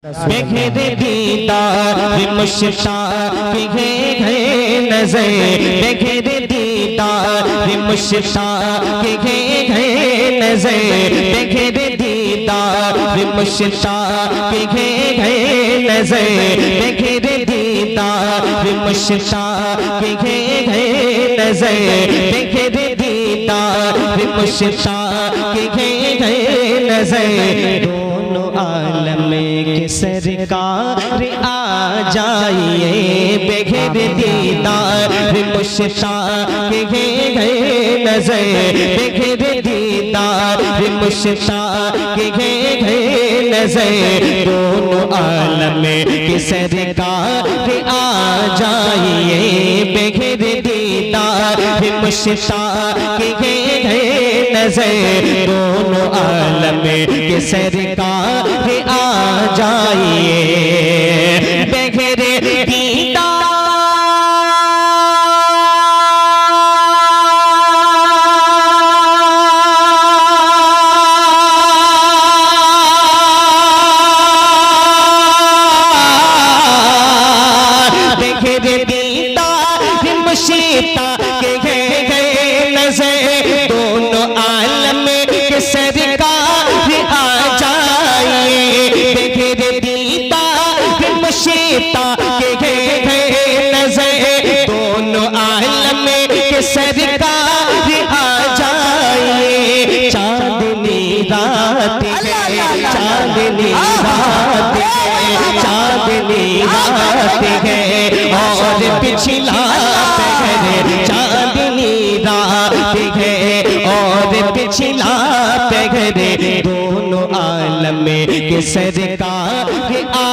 बेघेरे दीदार मुश्ताक है नज़र, बेघेरे दीदार मुश्ताक है नज़र, बेघेरे दीदार मुश्ताक है नज़र, बेघेरे दीदार मुश्ताक है नज़र, बेघेरे दीदार मुश्ताक है नज़र। दोनों आलम के सरकार आ जाइए, बेघेरे दीदार मुश्ताक है नज़र, बेघेरे दीदार मुश्ताक है नज़र। दोनों आलम के सरकार आ जाइए, बेघेरे दीदार मुश्ताक है नज़र। दोनों आलम के सरकार आ जाइए, बेघेरे दीदार मुश्ताक है नज़र। दोनों आलम के सरकार आ जाइए, बेघेरे दीदार मुश्ताक है नज़र। दोनों आलम के सरकार आ जाइए। चांदनी रात है, चांदनी रात है, चांदनी रात है और पिछला चांदनी रात है और पिछला पहरे। दोनों आलम के सरकार आ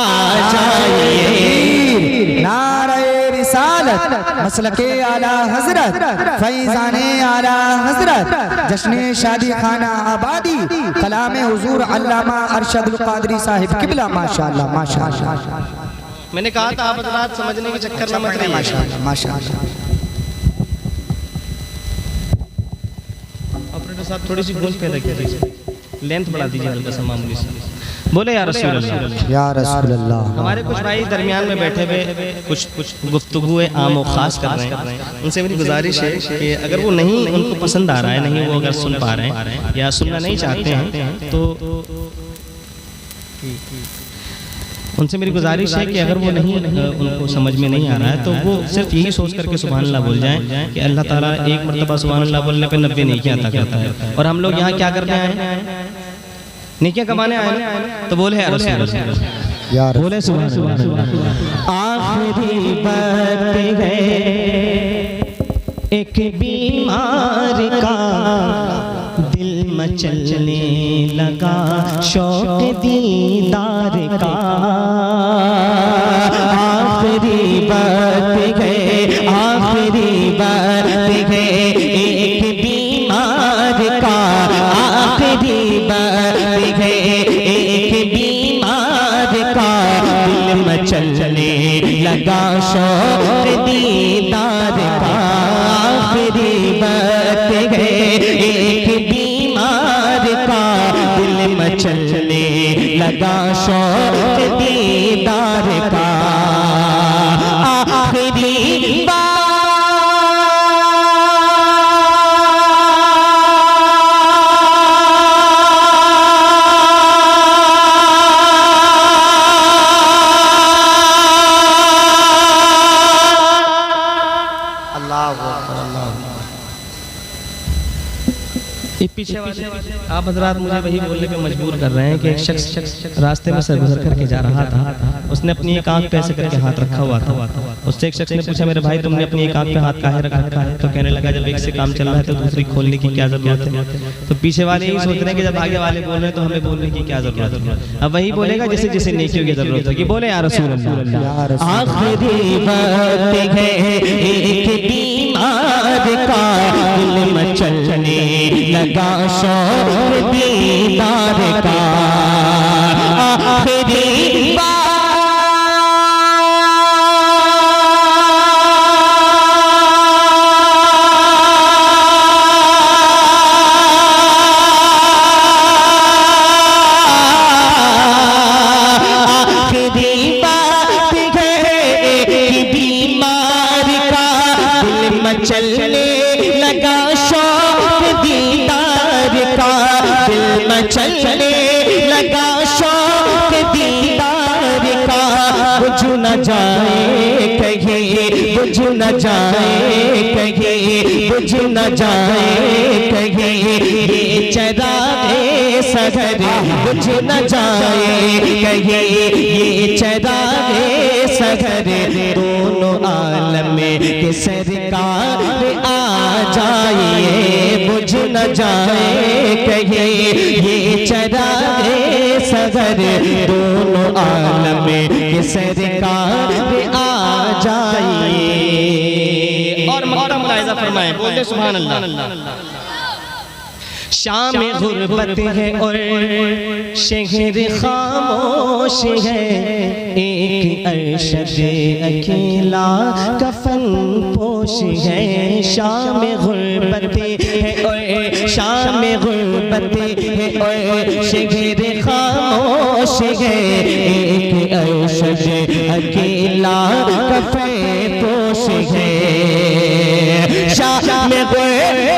जाइए। नारे रिसालत मसलके आला हजरत, फैजाने आला हजरत, जश्ने शादी खाना आबादी, कलाम हुजूर अल्लामा अरशदुल कादरी साहिब किबला। माशाअल्लाह माशाअल्लाह। मैंने कहा था आप बात समझने के चक्कर में मत रहिए। माशाअल्लाह माशाअल्लाह। ऑपरेटर साहब थोड़ी सी गूंज पे रखिए, लेंथ बढ़ा दीजिए हल्का सा मामूली सा। बोले या रसूल अल्लाह, या रसूल अल्लाह। हमारे कुछ भाई दरमियान में बैठे हुए कुछ गुफ्तगू आम और खास कर रहे हैं। उनसे मेरी गुजारिश है कि अगर वो नहीं उनको पसंद आ रहा है, नहीं वो अगर सुन पा रहे हैं या सुनना नहीं चाहते हैं, तो उनसे मेरी गुजारिश है कि अगर वो नहीं उनको समझ में नहीं आ रहा है, तो वो सिर्फ यही सोच करके सुभान अल्लाह बोल जाएं कि अल्लाह ताला एक मरतबा सुभान अल्लाह बोलने पे 90 नेकियां अता करता है। और हम लोग यहाँ क्या करने आए हैं? नेकियां कमाने आए हैं। तो बोले यार रसूल, बोले सुभान अल्लाह। आखिरी बात है एक बीमार का दिल मचलने लगा शौक दीदार का। आखिरी बात है, आखिरी बात है एक बीमार का, आखिरी बात है एक बीमार का दिल मचलने लगा शौक दीदार का। आखिरी बात है एक बीमार का दिल मचलने लगा शौक दीदार का। आखिरी बात पीछे वाले आप हजरात मुझे वही बोलने पे मजबूर कर रहे हैं कि एक शख्स रास्ते में से गुजर करके जा रहा था। उसने अपनी एक आंख पे ऐसे करके हाथ रखा हुआ था। उससे एक शख्स ने पूछा, मेरे भाई तुमने अपनी एक आंख पे हाथ काहे रखा है? तो कहने लगा, जब एक से काम चल रहा है तो दूसरी खोलने की क्या जरूरत है? तो पीछे वाले यही सोच रहे हैं कि जब आगे वाले बोल रहे हैं तो हमें बोलने की क्या जरूरत है। अब वही बोलेगा जिसे जिसे नेकियों की जरूरत होगी। बोले या रसूल अल्लाह। आखिरी बात है एक बीमार का दिल मचलने लगा शौक दीदार का। आखिरी बात न जाए कहीं, बुझ न जाए कहीं, बुझ न जाए कहीं, ये चिरागे सगर बुझ न जाए कहीं, ये चिरागे सगर दोनों आलम के सरकार आ जाइए, बुझ न जाए कहीं, ये चिरागे सगर दोनों आलम के सरकार आ जाइए। और मक्ता मुलाहिजा फरमाए, बोले सुभान अल्लाह। शाम गुर्बत है और शहर खामोश है, एक अरशद अकेला कफन पोश है। शाम गुर्बत है और शाम गुर्बत है और शहर खामोश है, एक अरशद अकेला कफन पोश है। शाम गुर्बत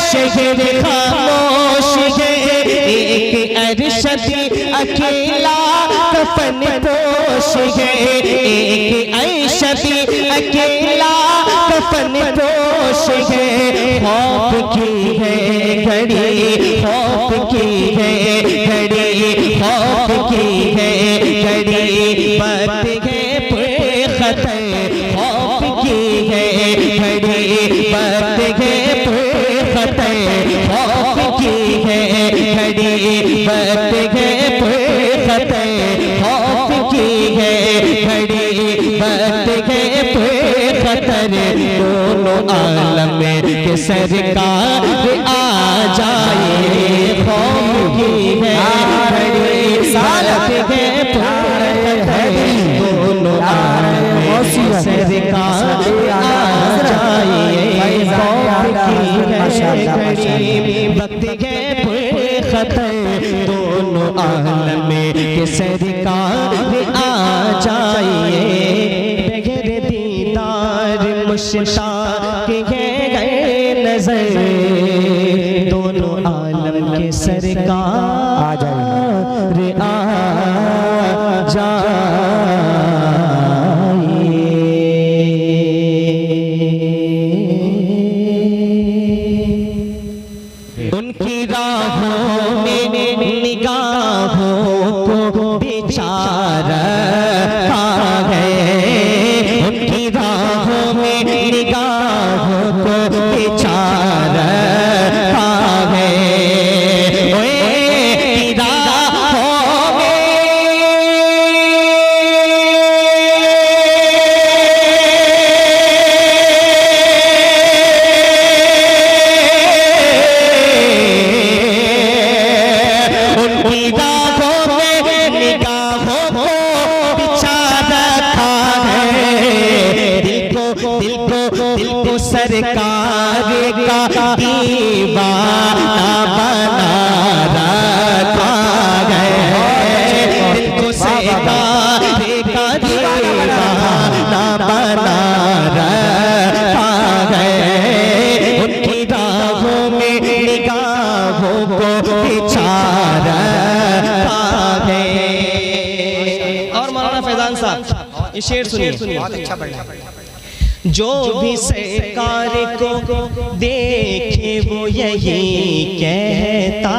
शहर खामोश है, एक अरशद अकेला कफन पोश है, एक अरशद अकेला कफन पोश है। खौफ की है घड़ी, खौफ की है घड़ी, खौफ की है घड़ी, बात है पुरखतर, खौफ की है घड़ी, बात है खौफ की है घड़ी, बात है पुरखतर, खौफ की है घड़ी, बात है पुरखतर, दोनों आलम के सरकार आ जाए। खौफ की है घड़ी, बात है पुरखतर, दोनों आलम के सरकार आ जाए। वक्त है पुरखतर, दोनों आलम के सरकार आ जाइए। बगैर दीदार मुश्ताक है गए नजर, दोनों आलम के सरकार आ जाइए, आ जाइए। उनकी राहों में निगाहों को बिचारा है, उनकी राहों में निगाहों को बिचारा है। सरकार का दीवाना बना रखा है, दिल को सरकार का दीवाना बना रखा है। उनकी राहों में निगाहों को बिछा रखा है। और मौलाना फैजान साहब ये शेर सुनिए, बहुत अच्छा पढ़ा। जो भी सरकार को देखे वो यही कहता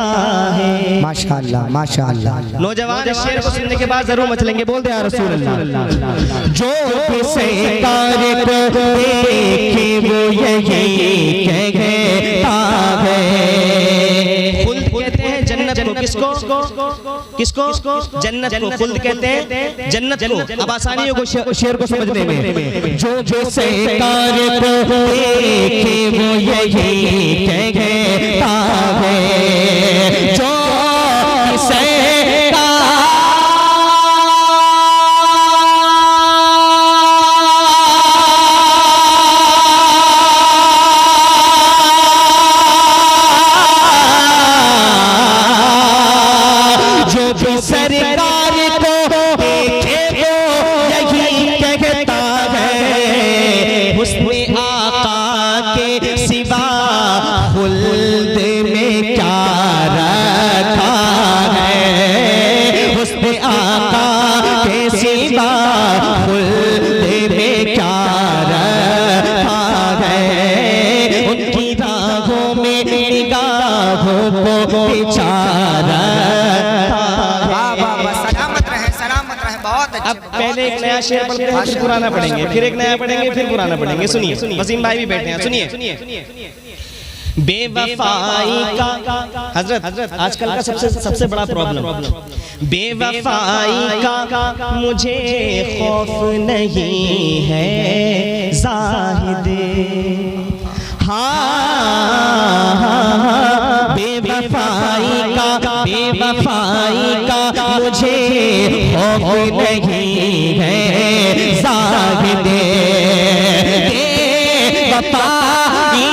है। माशाअल्लाह माशाअल्लाह। नौजवान इस शेर को सुनने के बाद जरूर मचलेंगे, बोलते हैं रसूल अल्लाह। जो भी सरकार को देखे वो यही कहता है। खुल्द कहते हैं जन्नत को, किसको किसको? जन्नत को खुल्द कहते हैं, जन्नत को। अब आसानी हो शेर को समझने में। जो सरकार को देखे वो यही कहता है। जो सरकार अब पहले एक नया शेर पढ़ते हैं, फिर पुराना पढ़ेंगे, फिर एक नया पढ़ेंगे, फिर पुराना पढ़ेंगे। सुनिए, वसीम भाई भी बैठे हैं, सुनिए। बेवफाई का हजरत आजकल का सबसे बड़ा प्रॉब्लम, बेवफाई का मुझे खौफ नहीं है ज़ाहिदे, हाँ बेवफाई का मुझे खौफ नहीं है ज़ाहिदे, बेवफाई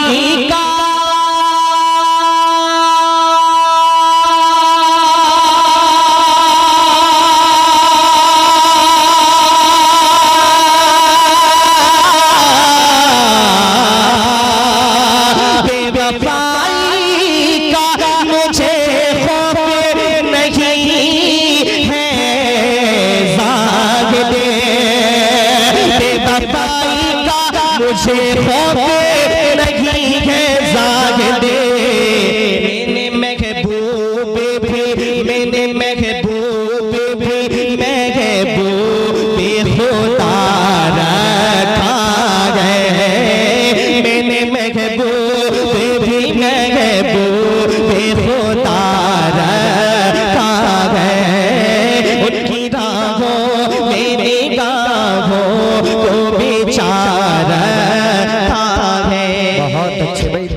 का मुझे खौफ नहीं है ज़ाहिदे, मैंने महबूब भी खुदा रखा है, मैंने महबूब भी खुदा रखा है, उनकी राहों मेरी राहों को बेचारा।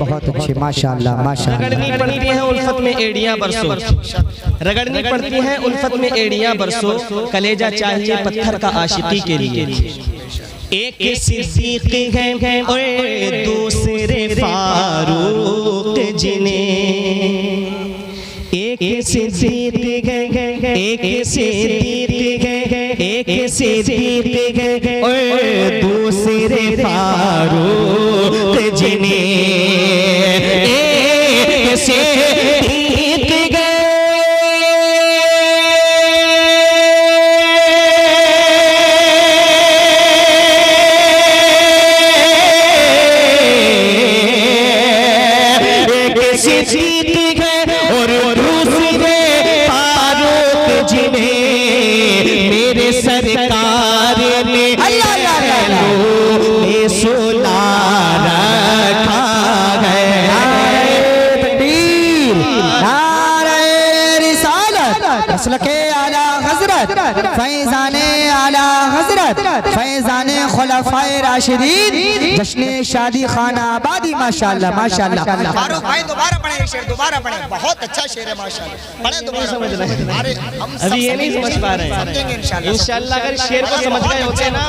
बहुत अच्छे माशाअल्लाह माशाअल्लाह। रगड़नी पड़ती है उल्फत में एड़ियां बरसो, रगड़नी पड़ती है उल्फत में एड़ियां बरसो, कलेजा चाहिए पत्थर का आशिकी के लिए। एक सिद्दीक है और दूसरे फारूक जिन्हें, एक सिद्दीक है और दूसरे फारूक जिन्हें, एक सिद्दीक और दूसरे फारूक जिन्हें मेरे सरकार ने सुला रखा है। तकबीर, नारे रिसालत, मसलके आला हजरत, फैज़ाने आला हजरत, फैज़ाने खुलफाए राशिदीन, जश्ने शादी खाना आबादी। माशाअल्लाह माशाअल्लाह। फारूक भाई दोबारा पढ़े शेर, दोबारा पढ़े, बहुत अच्छा शेर है माशाअल्लाह। पढ़े दोबारा, समझ रहे हैं? अरे हम अभी ये नहीं समझ पा रहे हैं, समझेंगे इंशाअल्लाह। इंशाअल्लाह अगर शेर को समझ गए होते ना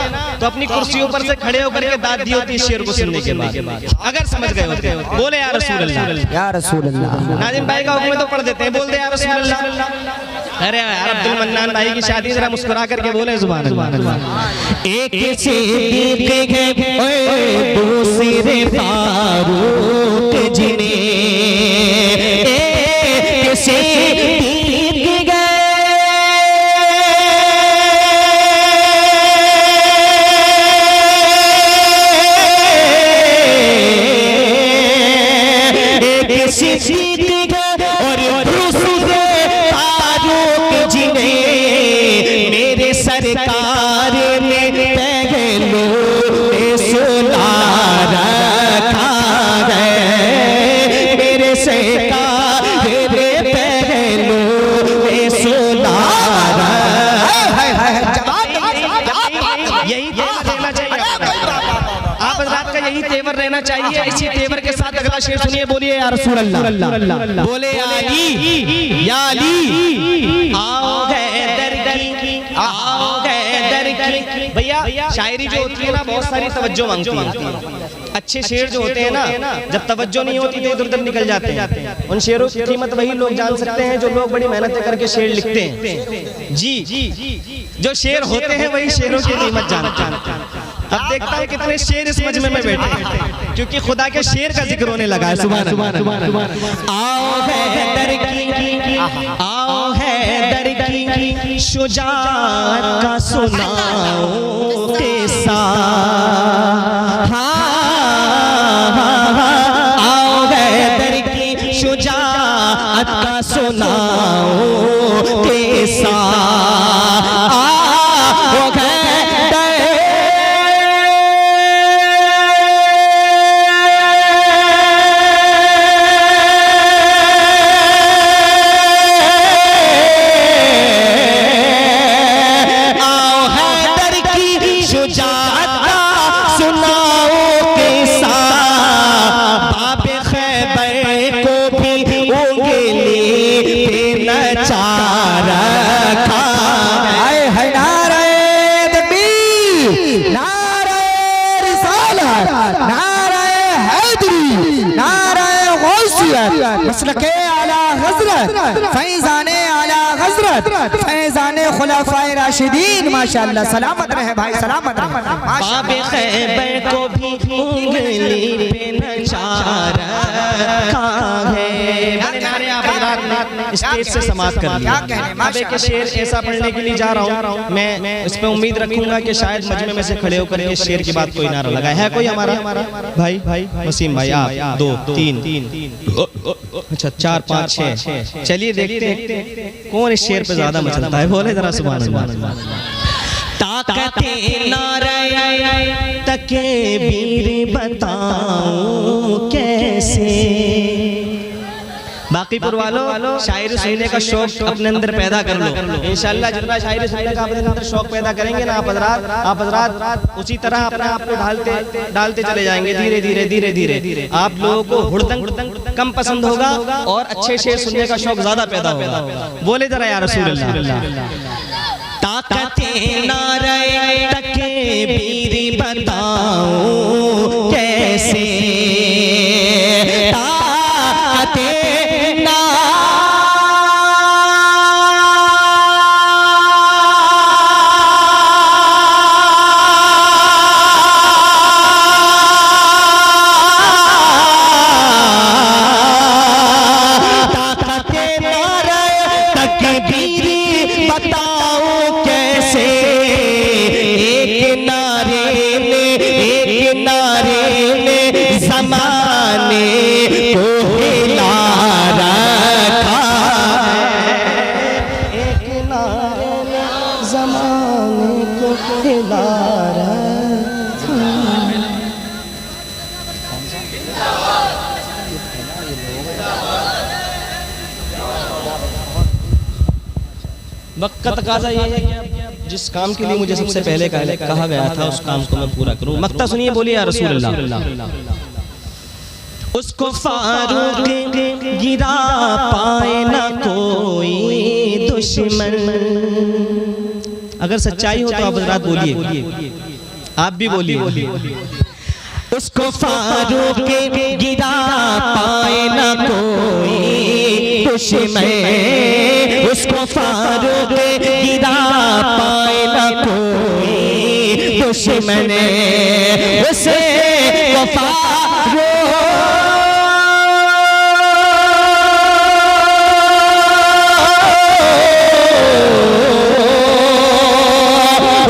तो अपनी कुर्सियों पर से खड़े होकर के दाद दी होती शेर को सुनने के बाद, अगर समझ गए होते। बोले या रसूल अल्लाह, या रसूल अल्लाह। नाजिम भाई का हुक्म तो पढ़ देते हैं, बोल दे या रसूल अल्लाह। अरे यार अब्दुल मन्नान भाई की शादी जरा मुस्कुरा करके बोले सुभान अल्लाह। एक सिद्दीक है दूसरे फारूक जिन्हें, एक सिद्दीक है सिद्दीक और दूसरे फारूक जिन्हें मेरे सरकार ने पहलों में सुला रखा है, मेरे सरकार ने पहलों में सुला रखा है। यही तेवर रहना चाहिए आप हज़रात का, यही तेवर रहना चाहिए। इसी तेवर के साथ अगला शेर सुनिए, बोलिए या रसूल अल्लाह, बोले या अली, या अली आओ हैदर की, आओ हैदर की। भैया शायरी जो होती है ना बहुत सारी तवज्जो मांगती है। अच्छे शेर जो होते हैं ना, जब तवज्जो नहीं होती तो इधर उधर निकल जाते हैं। उन शेरों की कीमत वही लोग जान सकते हैं जो लोग बड़ी मेहनत करके शेर लिखते हैं। जी, जो शेर होते हैं वही शेरों की कीमत जानते हैं। अब देखता हूँ कितने शेर इस मजमे में बैठे हैं, क्योंकि खुदा के शेर का जिक्र होने लगा है। सुभान अल्लाह। आओ हैदर की, आओ हैदर की शुजाअत का सुनाओ किस्सा, आओ हैदर की शुजाअत का सुनाओ किस्सा, हजरत फैजाने आला हजरत फैजाने खुलाफाए राशिदीन माशाअल्लाह। सलामत रहे भाई, सलामत रहे। बाबे खैबर को भी उंगली पे नचार रखा है। स्टेज से समाप्त कर लिया। बाबे के शेर ऐसा पढ़ने के लिए जा रहा हूँ मैं, इस पे उम्मीद रखूंगा कि शायद मजमे में से खड़े होकर के शेर की बात कोई नारा लगाए। है कोई हमारा भाई वसीम भाई? आप 2 3 अच्छा 4 5 6। चलिए देखते हैं कौन इस शेर पे ज्यादा मचलता है। बोले जरा सुभान अल्लाह। ताकते नारे तके वीर बताऊं कैसे। बाकीपुर वालों, शायरी सुनने का शौक अपने अंदर पैदा कर लो। इंशाल्लाह जितना शायरी सुनने का अपने अंदर शौक पैदा करेंगे ना आप हज़रात उसी तरह अपने आप को डालते चले जाएंगे धीरे धीरे। आप लोगों को हुड़दंग कम पसंद होगा और अच्छे शेर सुनने का शौक ज्यादा पैदा होगा। बोले जरा या रसूल अल्लाह। ताकते नारे तके वीर बताऊं कैसे। वक्त का तकाज़ा ये है कि जिस काम के लिए मुझे सबसे पहले कहा गया था उस काम को मैं पूरा करूं। मक्ता सुनिए, बोलिए या रसूल अल्लाह। उसको फारूक गिरा पाए ना कोई दुश्मन। अगर सच्चाई हो तो आप हज़रात बोलिए, आप भी बोलिए। उसको फारूक गिरा पाए ना कोई दुश्मन। उसको फारूक गिरा पाए ना कोई दुश्मन। उसे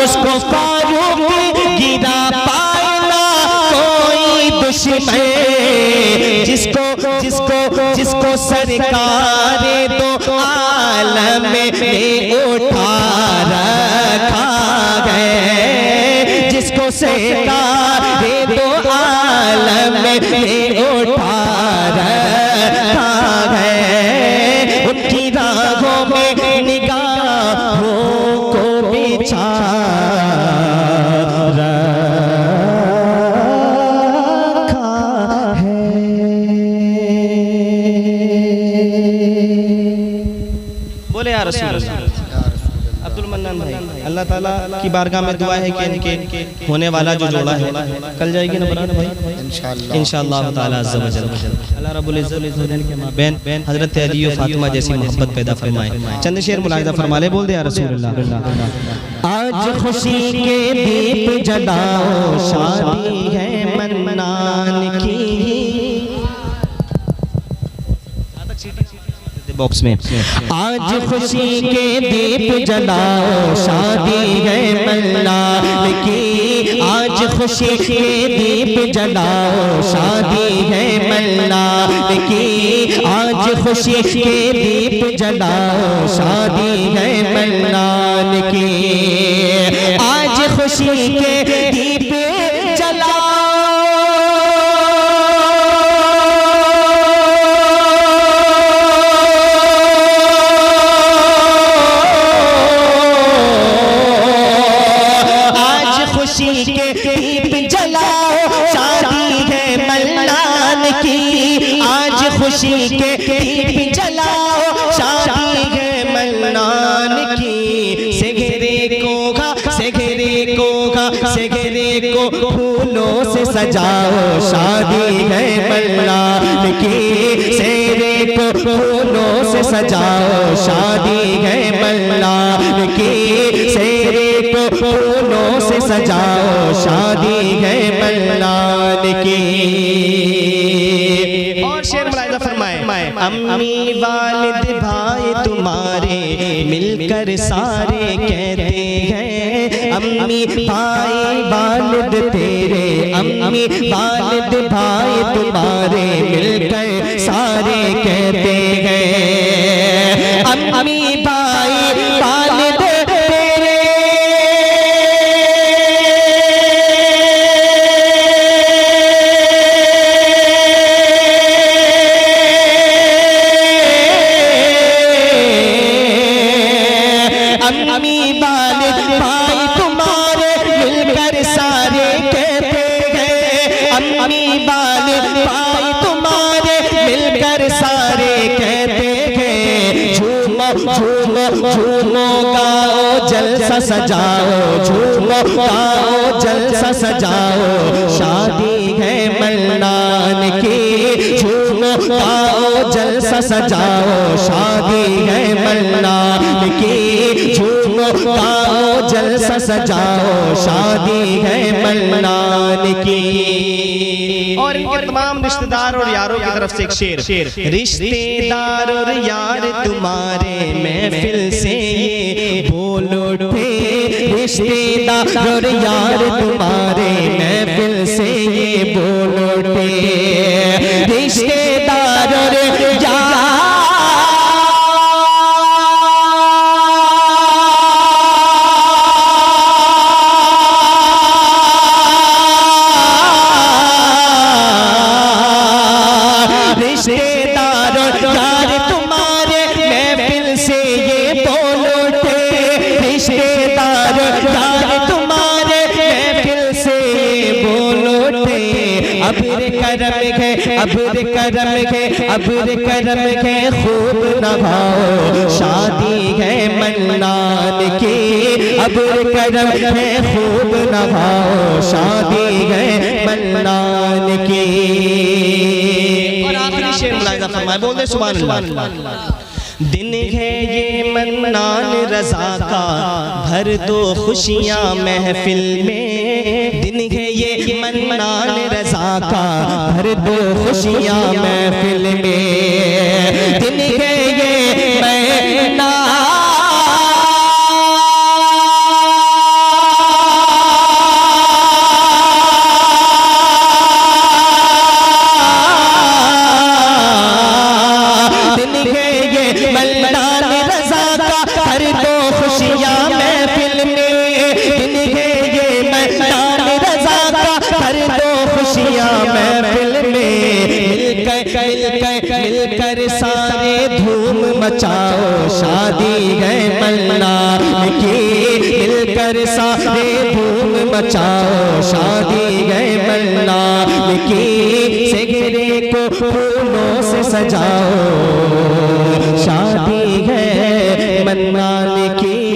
उसको फारूक गिरा पाए ना कोई दुश्मन। जिसको सरकार दो आलम में उठा रखा है। जिसको सरकार दो आलम में उठा रखा है। उनकी राहों में निगाहों को बिछा अब्दुल मन्नान भाई, अल्लाह ताला की बारगाह में दुआ है कि इनके होने वाला जो जोड़ा है कल जाएगी ना बरान भाई इंशाअल्लाह ताला अज़्ज़ा व जल। अल्लाह रब्बुल इज़्ज़त के माबैन हज़रत अली और फातिमा जैसी मोहब्बत पैदा फरमाए। चंद शेर मुलाहिज़ा फरमा ले, बोल दे या रसूल अल्लाह। आज खुशी के दीप जलाओ, शादी है मन्नान की। बॉक्स में आज खुशी के दीप जलाओ, शादी है मन्नान की। आज खुशी के दीप जलाओ, शादी है मन्नान की। आज खुशी के दीप जलाओ, शादी है मन्नान की। आज खुशी के दीप जलाओ, खुशी के दीप जलाओ, शादी है मन्नान की। सेघरे को फूलों से सजाओ, शादी है मन्नान की। सेघरे को फूलों से सजाओ, शादी है मल्लान की। सेहरे को फूलों से सजाओ, शादी है मल्लान की। और शेर मुलाहिजा फरमाए, अम्मी वालिद भाई तुम्हारे मिलकर सारे कहते हैं, अम्मी भाई वालिद तेरे, अम्मी वालिद भाई तुम्हारे मिलकर सारे कहते हैं, अम्मी भाई वालिद झूमो गाओ जलसा सजाओ, झूमो गाओ जलसा सजाओ, शादी है मल्लान की। झूमो गाओ जलसा सजाओ, शादी है मल्लान की। झूमो गाओ जलसा सजाओ, शादी है मल्लान की। और इनके तमाम रिश्तेदार और यारों की तरफ से एक शेर, रिश्तेदार और यार तुम्हारे महफिल से ये बोल उठे, रिश्तेदार और यार तुम्हारे महफिल से ये बोल उठे, रिश्तेदार और अब्र करम के खूब नभाओ, शादी है मल्लान की। अब्र करम के खूब नभाओ, शादी है मल्लान की। और आखिरी शेर मुलाहिजा फरमाए, बोल दे सुभान अल्लाह। दिन है ये मन्नान रज़ा का, भर दो खुशियाँ महफिल में। दिन है ये मन्नान रज़ा का, भर दो खुशियाँ महफिल में। दिन है ये मन्नान मिलकर सारे धूम मचाओ, शादी है मल्लान की। मिलकर सारे धूम मचाओ, शादी है मल्लान की। सेहरे को फूलों से सजाओ, शादी है मल्लान की।